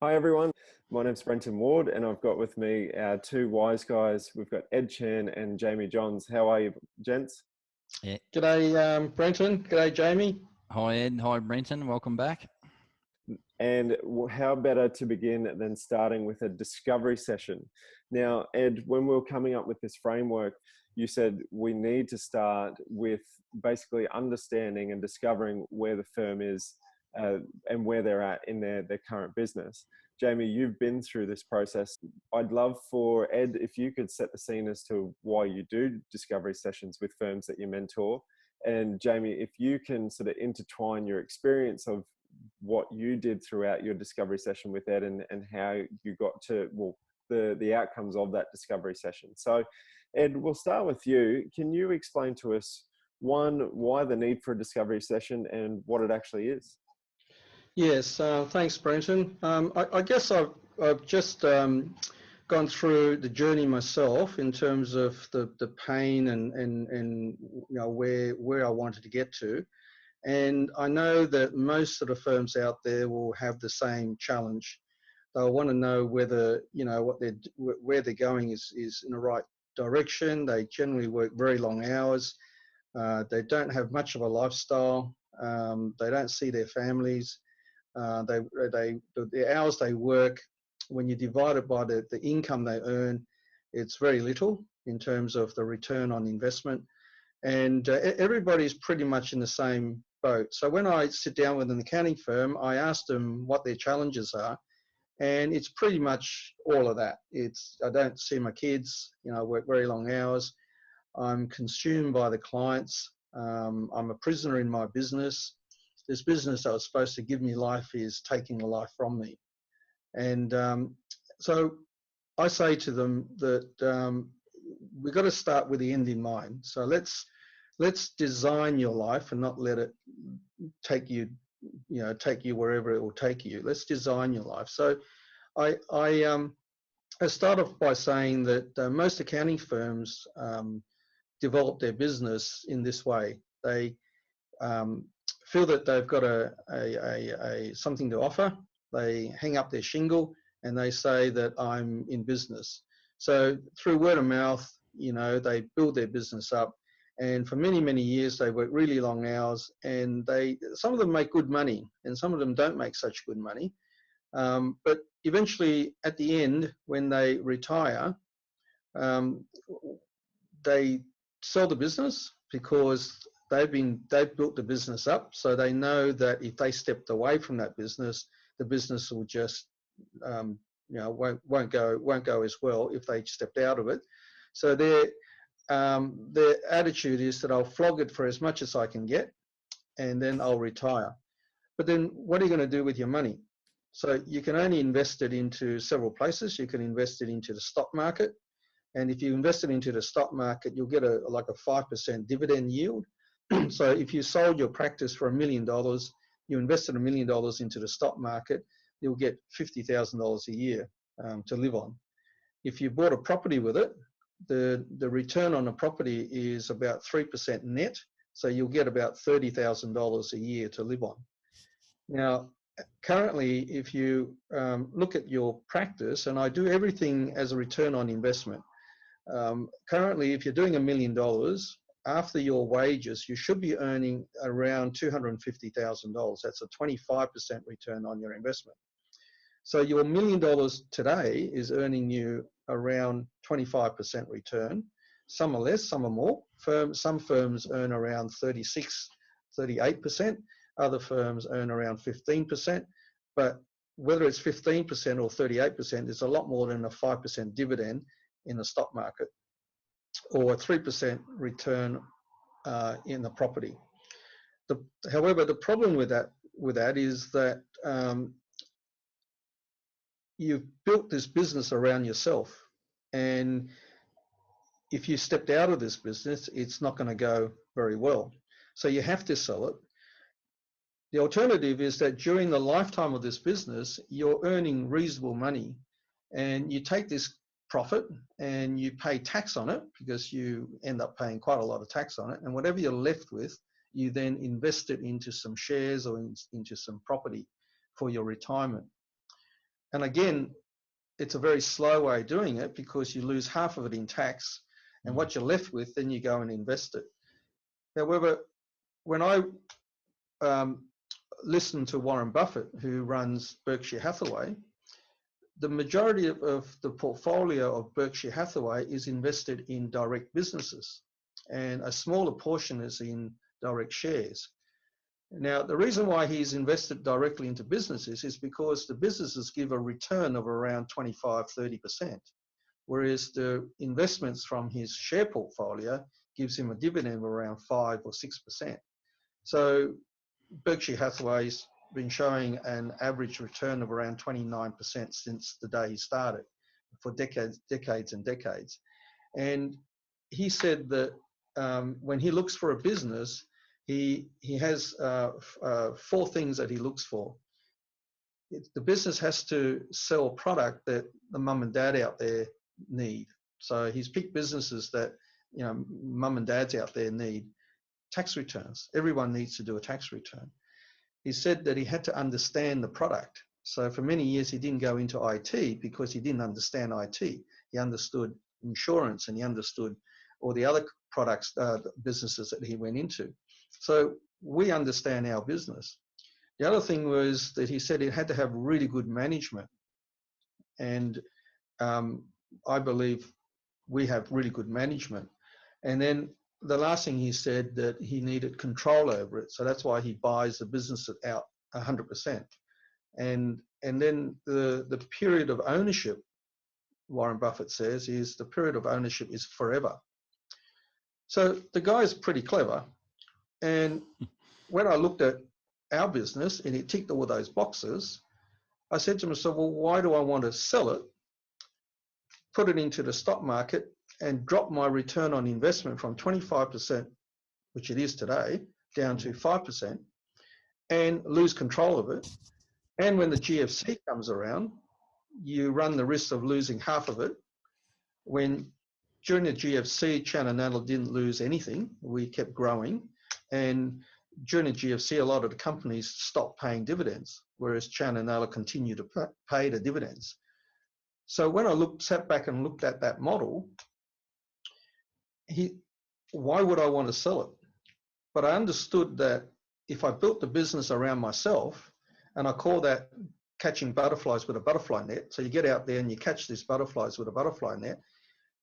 Hi everyone, my name's Brenton Ward and I've got with me our two wise guys. We've got Ed Chan and Jamie Johns. How are you, gents? Yeah. G'day, Brenton. G'day, Jamie. Hi Ed. Hi Brenton. Welcome back. And how better to begin than starting with a discovery session? Now, Ed, when we were coming up with this framework, you said we need to start with basically understanding and discovering where the firm is and where they're at in their current business. Jamie, you've been through this process. I'd love for Ed, if you could set the scene as to why you do discovery sessions with firms that you mentor. And Jamie, if you can sort of intertwine your experience of what you did throughout your discovery session with Ed and how you got to, well, the outcomes of that discovery session. So Ed, we'll start with you. Can you explain to us, one, why the need for a discovery session and what it actually is? Yes, thanks, Brenton. I guess I've just gone through the journey myself in terms of the pain and you know where I wanted to get to. And I know that most of the firms out there will have the same challenge. They'll want to know whether, you know, where they're going is in the right direction. They generally work very long hours. They don't have much of a lifestyle. They don't see their families. The hours they work, when you divide it by the income they earn, it's very little in terms of the return on investment. And everybody's pretty much in the same boat. So when I sit down with an accounting firm, I ask them what their challenges are, and it's pretty much all of that. I don't see my kids, you know, I work very long hours. I'm consumed by the clients. I'm a prisoner in my business. This business that was supposed to give me life is taking the life from me. And so I say to them that we've got to start with the end in mind. So let's design your life and not let it take you wherever it will take you. Let's design your life. So I start off by saying that most accounting firms develop their business in this way. They feel that they've got something to offer. They hang up their shingle and they say that I'm in business. So through word of mouth, you know, they build their business up. And for many, many years, they work really long hours, and some of them make good money and some of them don't make such good money. But eventually at the end, when they retire, they sell the business because they've built the business up. So they know that if they stepped away from that business, the business will just, you know, won't go as well if they stepped out of it. So their attitude is that I'll flog it for as much as I can get, and then I'll retire. But then what are you going to do with your money? So you can only invest it into several places. You can invest it into the stock market. And if you invest it into the stock market, you'll get like a 5% dividend yield. So if you sold your practice for $1 million, you invested $1 million into the stock market, you'll get $50,000 a year to live on. If you bought a property with it, the return on a property is about 3% net. So you'll get about $30,000 a year to live on. Now, currently, if you look at your practice, and I do everything as a return on investment. Currently, if you're doing $1 million, after your wages, you should be earning around $250,000. That's a 25% return on your investment. So your $1 million today is earning you around 25% return. Some are less, some are more. Some firms earn around 36, 38%. Other firms earn around 15%. But whether it's 15% or 38%, it's a lot more than a 5% dividend in the stock market, or a 3% return in the property. However, the problem with that is that you've built this business around yourself, and if you stepped out of this business, it's not going to go very well. So you have to sell it. The alternative is that during the lifetime of this business, you're earning reasonable money, and you take this profit and you pay tax on it, because you end up paying quite a lot of tax on it, and whatever you're left with, you then invest it into some shares or into some property for your retirement. And again, it's a very slow way of doing it because you lose half of it in tax, and what you're left with, then you go and invest it. However, when I listen to Warren Buffett, who runs Berkshire Hathaway, the majority of the portfolio of Berkshire Hathaway is invested in direct businesses, and a smaller portion is in direct shares. Now, the reason why he's invested directly into businesses is because the businesses give a return of around 25–30%, whereas the investments from his share portfolio gives him a dividend of around 5 or 6%. So Berkshire Hathaway's been showing an average return of around 29% since the day he started, for decades and decades. And he said that when he looks for a business, he has 4 things that he looks for. The business has to sell a product that the mum and dad out there need. So he's picked businesses that, you know, mum and dads out there need. Tax returns. Everyone needs to do a tax return. He said that he had to understand the product. So for many years, he didn't go into IT because he didn't understand IT. He understood insurance, and he understood all the other products, businesses that he went into. So we understand our business. The other thing was that he said it had to have really good management. And I believe we have really good management. And then the last thing he said, that he needed control over it. So that's why he buys the business out 100%. And then the period of ownership, Warren Buffett says, is the period of ownership is forever. So the guy's pretty clever. And when I looked at our business and he ticked all those boxes, I said to myself, well, why do I want to sell it, put it into the stock market, and drop my return on investment from 25%, which it is today, down to 5%, and lose control of it? And when the GFC comes around, you run the risk of losing half of it. When during the GFC, Channel Natal didn't lose anything. We kept growing. And during the GFC, a lot of the companies stopped paying dividends, whereas Channel Natal continued to pay the dividends. So when I sat back and looked at that model, why would I want to sell it? But I understood that if I built the business around myself, and I call that catching butterflies with a butterfly net. So you get out there and you catch these butterflies with a butterfly net.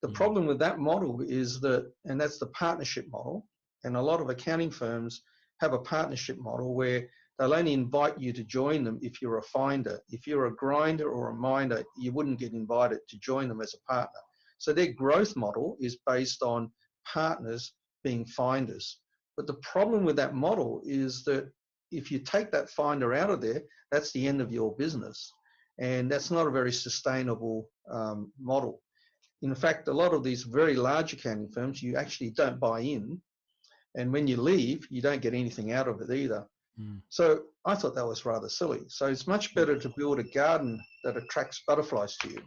The problem with that model is that, and that's the partnership model, and a lot of accounting firms have a partnership model where they'll only invite you to join them if you're a finder. If you're a grinder or a minder, you wouldn't get invited to join them as a partner. So their growth model is based on partners being finders. But the problem with that model is that if you take that finder out of there, that's the end of your business. And that's not a very sustainable model. In fact, a lot of these very large accounting firms, you actually don't buy in. And when you leave, you don't get anything out of it either. So I thought that was rather silly. So it's much better to build a garden that attracts butterflies to you.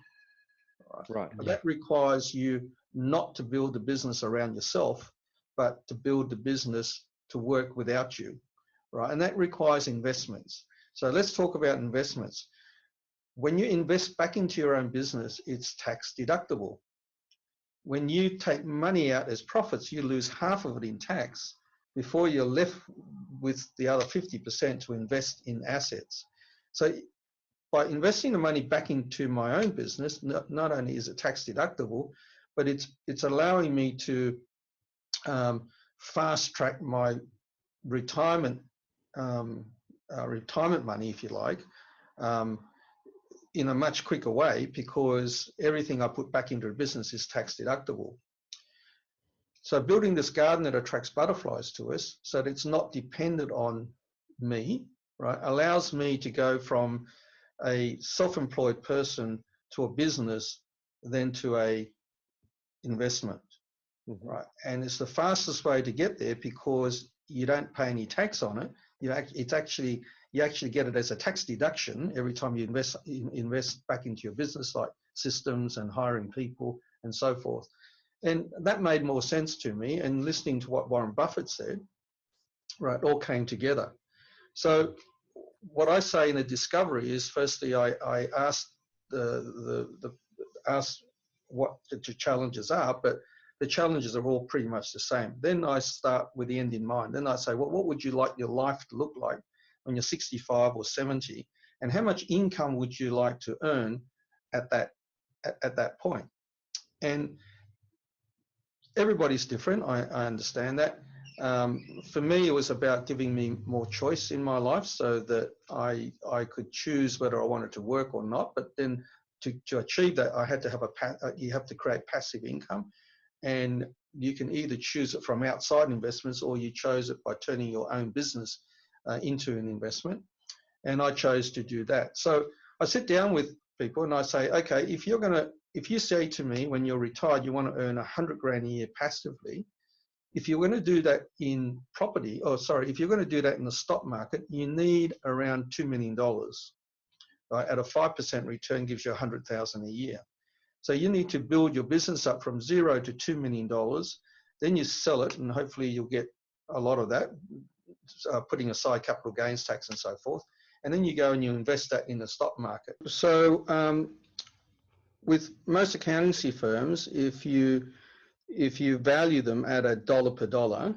Right. Yeah. That requires you not to build the business around yourself, but to build the business to work without you. Right. And that requires investments. So let's talk about investments. When you invest back into your own business, it's tax deductible. When you take money out as profits, you lose half of it in tax before you're left with the other 50% to invest in assets. So by investing the money back into my own business, not only is it tax deductible, but it's allowing me to fast track my retirement money, if you like, in a much quicker way, because everything I put back into a business is tax deductible. So building this garden that attracts butterflies to us, so that it's not dependent on me, right, allows me to go from a self-employed person to a business, then to a investment, right? And it's the fastest way to get there because you don't pay any tax on it. You actually get it as a tax deduction every time you invest back into your business, like systems and hiring people and so forth. And that made more sense to me. And listening to what Warren Buffett said, right, all came together. So what I say in the discovery is, firstly, I ask ask what the challenges are, but the challenges are all pretty much the same. Then I start with the end in mind. Then I say, well, what would you like your life to look like when you're 65 or 70? And how much income would you like to earn at that point? And everybody's different. I understand that. For me, it was about giving me more choice in my life so that I could choose whether I wanted to work or not. But then to achieve that, I had to have you have to create passive income, and you can either choose it from outside investments or you chose it by turning your own business into an investment. And I chose to do that. So I sit down with people and I say, okay, if you say to me when you're retired you want to earn 100 grand a year passively, if you're going to do that in property, if you're going to do that in the stock market, you need around $2 million. Right? At a 5% return gives you 100,000 a year. So you need to build your business up from $0 to $2 million. Then you sell it, and hopefully you'll get a lot of that, putting aside capital gains tax and so forth. And then you go and you invest that in the stock market. So with most accountancy firms, if you value them at $1 per dollar,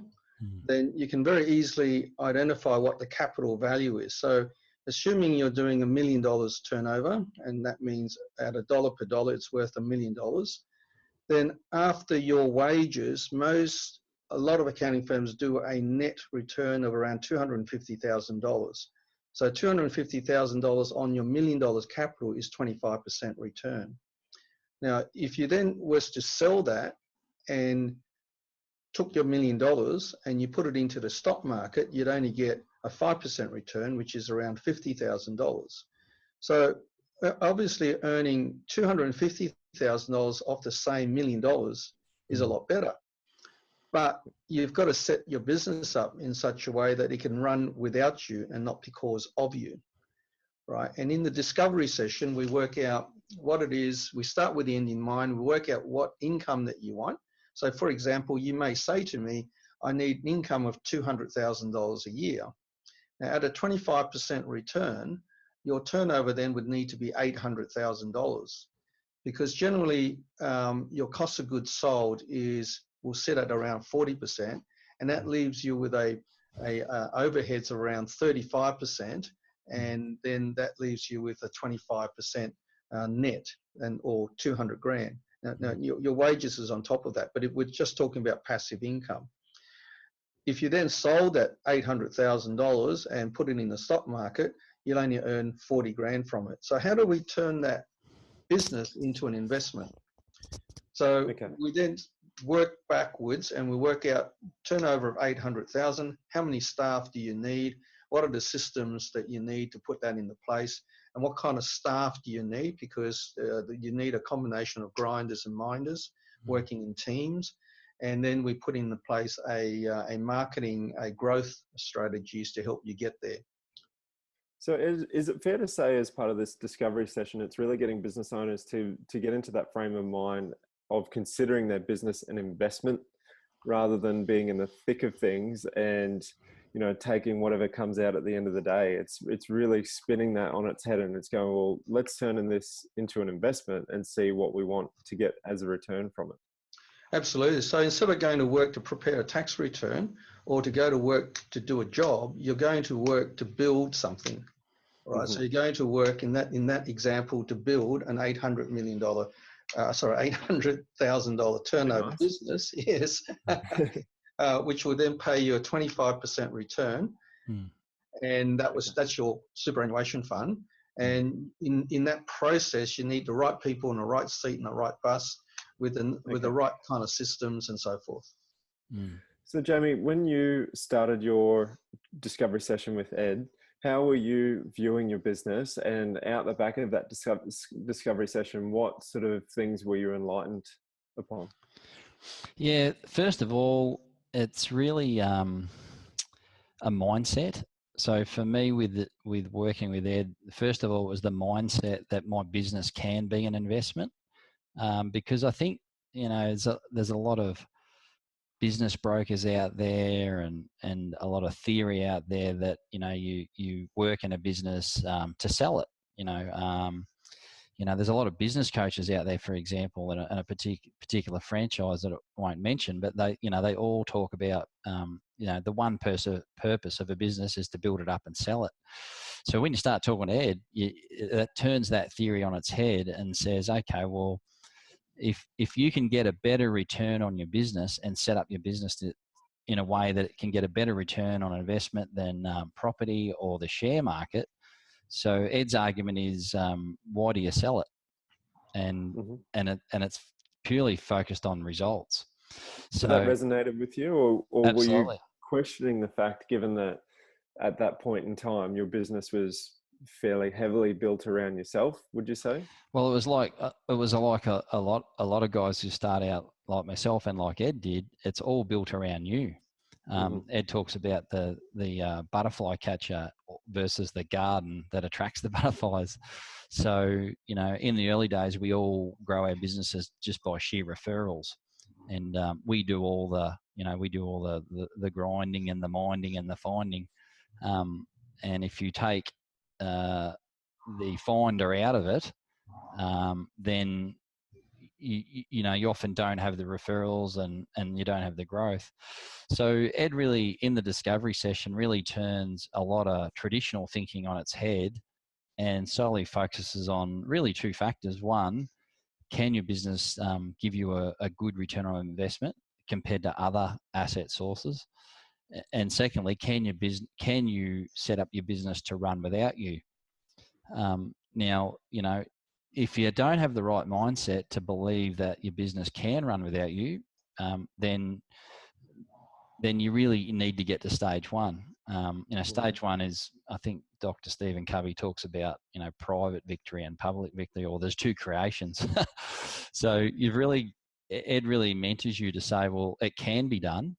then you can very easily identify what the capital value is. So assuming you're doing $1 million turnover, and that means at $1 per dollar, it's worth $1 million. Then after your wages, a lot of accounting firms do a net return of around $250,000. So $250,000 on your $1 million capital is 25% return. Now, if you then was to sell that and took your $1 million and you put it into the stock market, you'd only get a 5% return, which is around $50,000. So obviously earning $250,000 off the same $1 million is a lot better. But you've got to set your business up in such a way that it can run without you and not because of you, right? And in the discovery session, we work out what it is. We start with the end in mind. We work out what income that you want. So for example, you may say to me, I need an income of $200,000 a year. Now at a 25% return, your turnover then would need to be $800,000, because generally your cost of goods sold will sit at around 40%, and that leaves you with a overheads around 35%, and then that leaves you with a 25% net, or 200 grand. Now your wages is on top of that, but we're just talking about passive income. If you then sold that $800,000 and put it in the stock market, you'll only earn 40 grand from it. So how do we turn that business into an investment? So we then work backwards and we work out turnover of 800,000. How many staff do you need? What are the systems that you need to put that into place? And what kind of staff do you need? Because you need a combination of grinders and minders working in teams. And then we put into place a marketing, growth strategies to help you get there. So is it fair to say, as part of this discovery session, it's really getting business owners to get into that frame of mind of considering their business an investment rather than being in the thick of things and, you know, taking whatever comes out at the end of the day? It's really spinning that on its head, and it's going, well, let's turn this into an investment and see what we want to get as a return from it. Absolutely. So instead of going to work to prepare a tax return or to go to work to do a job, you're going to work to build something, right? Mm-hmm. So you're going to work in that example to build an $800,000 turnover business, yes, which will then pay you a 25% return, and that's your superannuation fund. And in that process, you need the right people in the right seat and the right bus, with the right kind of systems and so forth. So Jamie, when you started your discovery session with Ed, how were you viewing your business? And out the back of that discovery session, what sort of things were you enlightened upon? Yeah, first of all, it's really a mindset. So for me, with working with Ed, first of all, it was the mindset that my business can be an investment. Because I think, you know, there's a lot of business brokers out there and a lot of theory out there that, you know, you work in a business to sell it. You know, there's a lot of business coaches out there, for example, in a particular franchise that I won't mention, but they all talk about, the one purpose of a business is to build it up and sell it. So when you start talking to Ed, that turns that theory on its head and says, okay, well, if you can get a better return on your business and set up your business in a way that it can get a better return on investment than property or the share market. So Ed's argument is, why do you sell it? And it's purely focused on results. So that resonated with you, or were you questioning the fact, given that at that point in time your business was fairly heavily built around yourself, would you say? Well, it was like a lot of guys who start out like myself and like Ed did. It's all built around you. Ed talks about the butterfly catcher versus the garden that attracts the butterflies. So, you know, in the early days, we all grow our businesses just by sheer referrals, and we do all the grinding and the minding and the finding. And if you take the finder out of it, then you often don't have the referrals and you don't have the growth. So Ed really, in the discovery session, really turns a lot of traditional thinking on its head and solely focuses on really two factors. One, can your business give you a good return on investment compared to other asset sources? And secondly, can you set up your business to run without you? Now, you know, if you don't have the right mindset to believe that your business can run without you, then you really need to get to stage one. Stage one is, I think Dr. Stephen Covey talks about, you know, private victory and public victory, or there's two creations. So Ed really mentors you to say, well, it can be done.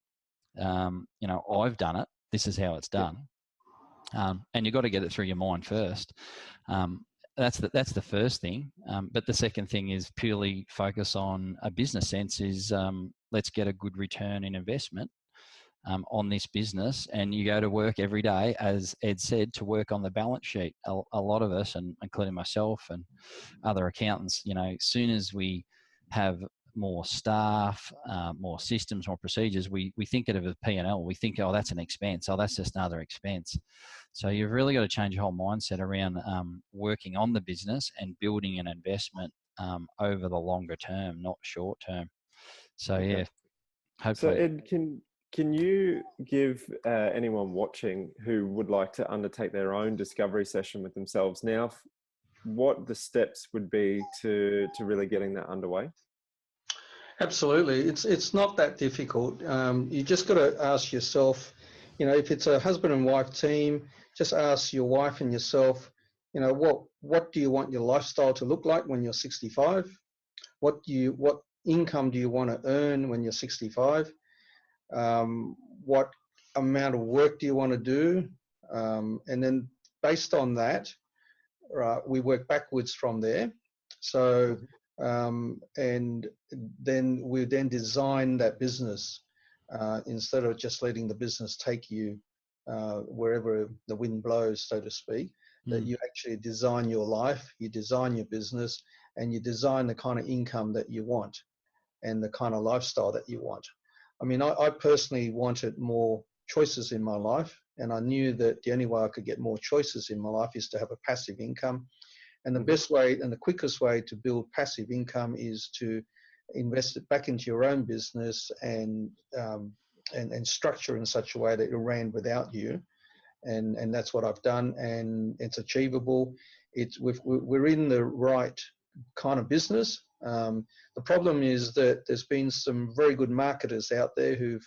I've done it. This is how it's done. And you've got to get it through your mind first. That's the first thing. But the second thing is purely focus on a business sense is, let's get a good return in investment on this business. And you go to work every day, as Ed said, to work on the balance sheet. A lot of us, and including myself and other accountants, you know, as soon as we have more staff, more systems, more procedures, we think of it as P&L. We think, oh, that's an expense. Oh, that's just another expense. So you've really got to change your whole mindset around working on the business and building an investment over the longer term, not short term. So yeah, hopefully. So Ed, can you give anyone watching who would like to undertake their own discovery session with themselves now, what the steps would be to really getting that underway? Absolutely. It's not that difficult. You just got to ask yourself, you know, if it's a husband and wife team, just ask your wife and yourself, you know, what do you want your lifestyle to look like when you're 65? What income do you want to earn when you're 65? What amount of work do you want to do? And then based on that, we work backwards from there. So, and then we design that business instead of just letting the business take you wherever the wind blows, so to speak. That you actually design your life, you design your business, and you design the kind of income that you want and the kind of lifestyle that you want. I mean, I personally wanted more choices in my life, and I knew that the only way I could get more choices in my life is to have a passive income. And the best way and the quickest way to build passive income is to invest it back into your own business and structure in such a way that it ran without you. And that's what I've done, and it's achievable. We're in the right kind of business. The problem is that there's been some very good marketers out there who've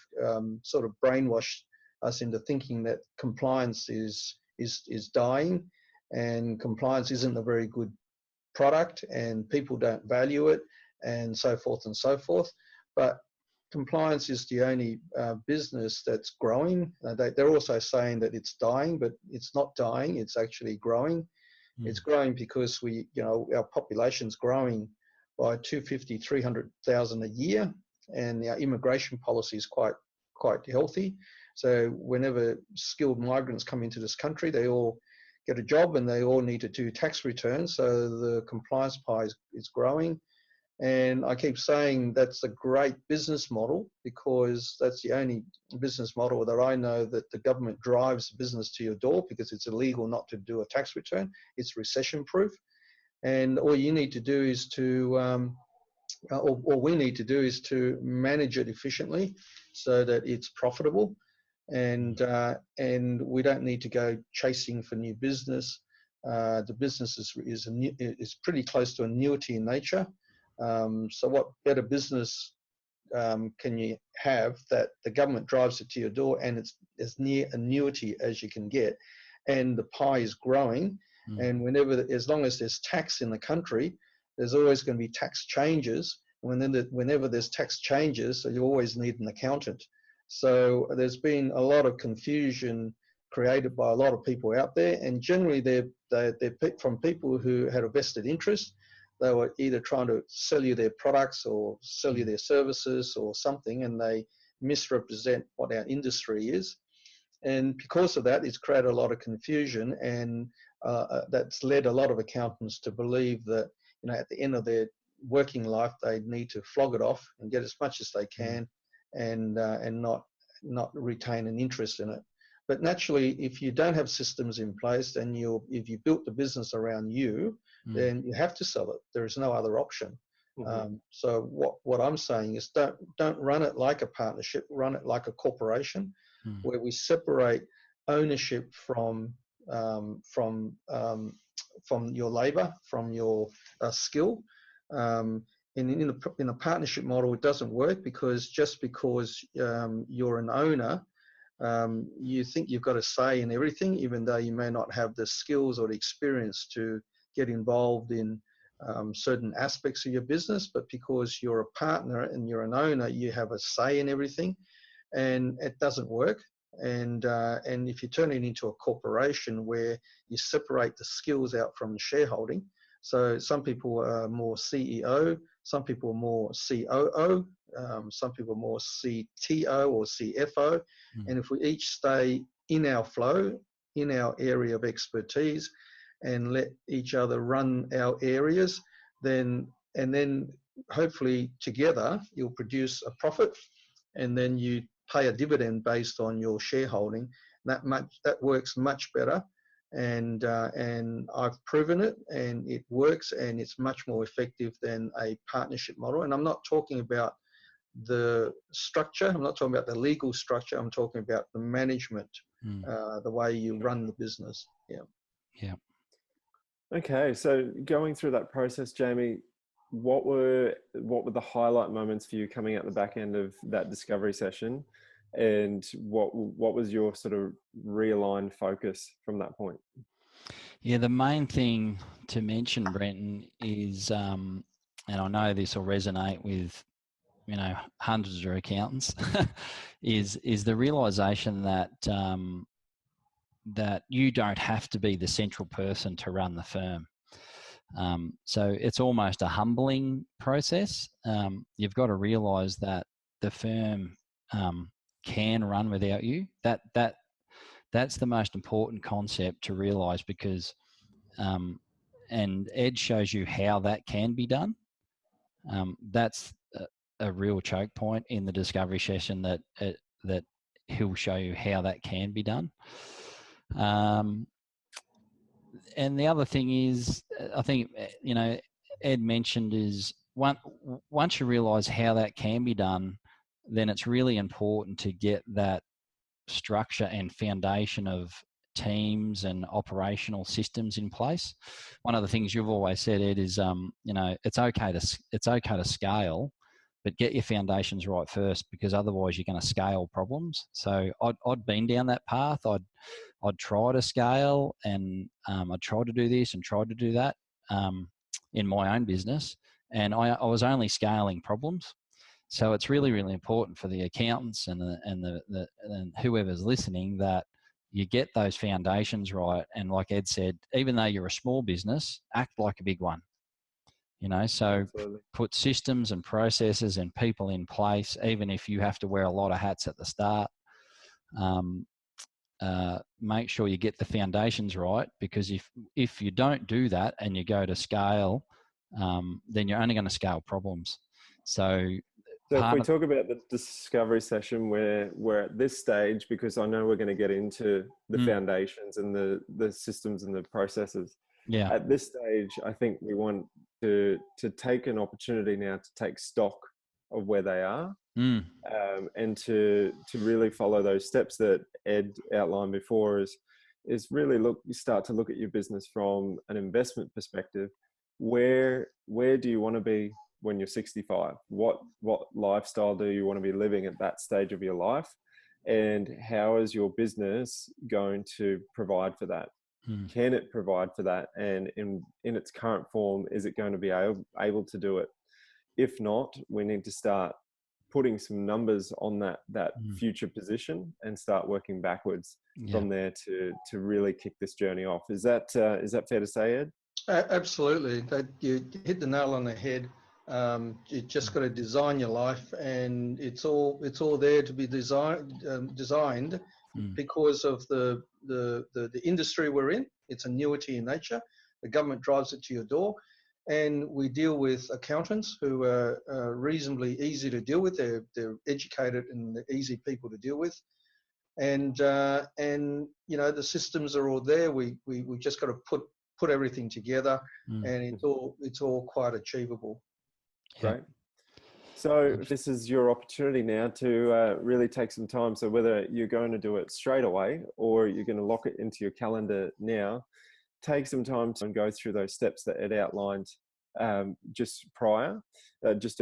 sort of brainwashed us into thinking that compliance is dying, and compliance isn't a very good product, and people don't value it, and so forth and so forth. But compliance is the only business that's growing. They're also saying that it's dying, but it's not dying. It's actually growing. It's growing because our population's growing by 250,000, 300,000 a year. and our immigration policy is quite healthy. So whenever skilled migrants come into this country, they all get a job and they all need to do tax returns. So the compliance pie is growing. And I keep saying that's a great business model, because that's the only business model that I know that the government drives business to your door, because it's illegal not to do a tax return. It's recession proof. And all you need to do is to, all we need to do is to manage it efficiently so that it's profitable. And we don't need to go chasing for new business. The business is pretty close to annuity in nature. So what better business can you have that the government drives it to your door, and it's as near annuity as you can get, and the pie is growing. And as long as there's tax in the country, there's always going to be tax changes. Whenever there's tax changes, so you always need an accountant. So there's been a lot of confusion created by a lot of people out there, and generally they're from people who had a vested interest. They were either trying to sell you their products or sell you their services or something, and they misrepresent what our industry is. And because of that, it's created a lot of confusion, and that's led a lot of accountants to believe that, at the end of their working life, they need to flog it off and get as much as they can, and not retain an interest in it. But naturally, if you don't have systems in place, then if you built the business around you, then you have to sell it. There is no other option. So what I'm saying is, don't run it like a partnership. Run it like a corporation, where we separate ownership from your labor, from your skill. In a partnership model, it doesn't work, because just because you're an owner, you think you've got a say in everything, even though you may not have the skills or the experience to get involved in certain aspects of your business. But because you're a partner and you're an owner, you have a say in everything, and it doesn't work. And if you turn it into a corporation where you separate the skills out from the shareholding, so some people are more CEO, some people are more COO, some people are more CTO or CFO. And if we each stay in our flow, in our area of expertise, and let each other run our areas, then hopefully together you'll produce a profit, and then you pay a dividend based on your shareholding. That works much better, and I've proven it, and it works, and it's much more effective than a partnership model. And I'm not talking about the structure, I'm not talking about the legal structure, I'm talking about the management, the way you run the business. Yeah. Okay, so going through that process, Jamie, what were the highlight moments for you coming out the back end of that discovery session, and what was your sort of realigned focus from that point? Yeah, the main thing to mention, Brenton, is, and I know this will resonate with hundreds of accountants, is the realization that that you don't have to be the central person to run the firm. So it's almost a humbling process. You've got to realize that the firm can run without you. That's the most important concept to realize, because and Ed shows you how that can be done. That's a real choke point in the discovery session, that he'll show you how that can be done. And the other thing is, I think, Ed mentioned, is once you realize how that can be done, then it's really important to get that structure and foundation of teams and operational systems in place. One of the things you've always said, Ed, is it's okay to scale, but get your foundations right first, because otherwise you're going to scale problems. So I'd been down that path. I'd try to scale, and I'd try to do this and try to do that in my own business, and I was only scaling problems. So it's really, really important for the accountants and whoever's listening that you get those foundations right. And like Ed said, even though you're a small business, act like a big one. So Absolutely. put systems and processes and people in place, even if you have to wear a lot of hats at the start. Make sure you get the foundations right, because if you don't do that and you go to scale, then you're only going to scale problems. So if we talk about the discovery session, where we're at this stage, because I know we're going to get into the foundations and the systems and the processes. Yeah. At this stage, I think we want to take an opportunity now to take stock of where they are, and to really follow those steps that Ed outlined before. Is really start to look at your business from an investment perspective. Where do you want to be when you're 65? What lifestyle do you want to be living at that stage of your life? And how is your business going to provide for that? Can it provide for that? And in its current form, is it going to be able to do it? If not, we need to start putting some numbers on that future position and start working backwards from there to really kick this journey off. Is that fair to say, Ed? Absolutely. That you hit the nail on the head. You just got to design your life, and it's all there to be designed because of the industry we're in. It's annuity in nature. The government drives it to your door, and we deal with accountants who are reasonably easy to deal with. They're educated and they're easy people to deal with, and the systems are all there. We just got to put everything together, and it's all quite achievable. Great. So this is your opportunity now to really take some time. So whether you're going to do it straight away or you're going to lock it into your calendar now, take some time to go through those steps that Ed outlined just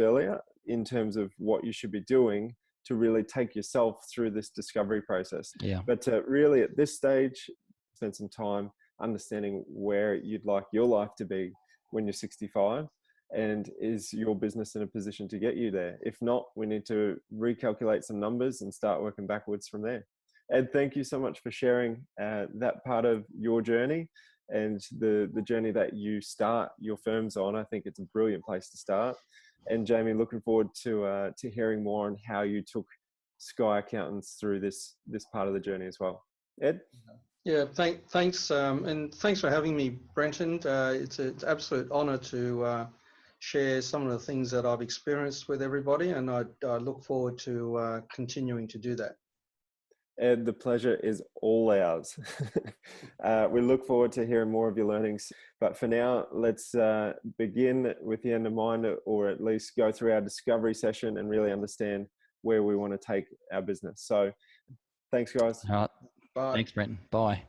earlier, in terms of what you should be doing to really take yourself through this discovery process. Yeah. But really at this stage, spend some time understanding where you'd like your life to be when you're 65. And is your business in a position to get you there? If not, we need to recalculate some numbers and start working backwards from there. Ed, thank you so much for sharing that part of your journey and the journey that you start your firms on. I think it's a brilliant place to start. And Jamie, looking forward to hearing more on how you took Sky Accountants through this part of the journey as well. Ed? Yeah, thanks, and thanks for having me, Brenton. It's an absolute honour to share some of the things that I've experienced with everybody, and I look forward to continuing to do that. Ed, the pleasure is all ours. We look forward to hearing more of your learnings. But for now, let's begin with the end in mind, or at least go through our discovery session and really understand where we want to take our business. So thanks, guys. All right. Bye. Thanks, Brenton. Bye.